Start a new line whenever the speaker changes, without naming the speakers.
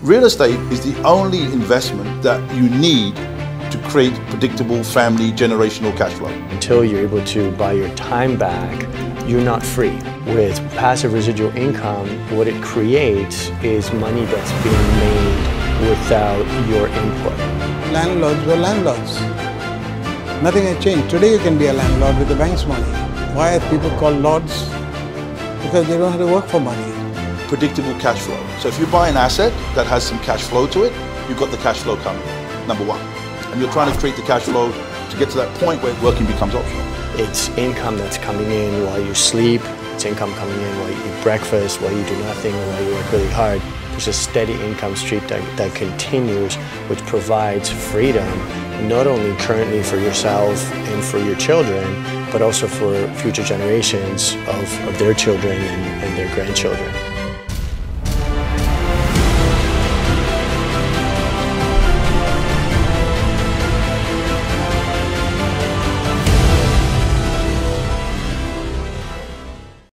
Real estate is the only investment that you need to create predictable family generational cash flow.
Until you're able to buy your time back, you're not free. With passive residual income, what it creates is money that's being made without your input.
Landlords were landlords. Nothing has changed. Today you can be a landlord with the bank's money. Why are people called lords? Because they don't have to work for money.
Predictable cash flow. So if you buy an asset that has some cash flow to it, you've got the cash flow coming, number one. And you're trying to create the cash flow to get to that point where working becomes optional.
It's income that's coming in while you sleep. It's income coming in while you eat breakfast, while you do nothing, or while you work really hard. There's a steady income stream that continues, which provides freedom, not only currently for yourself and for your children, but also for future generations of their children and their grandchildren.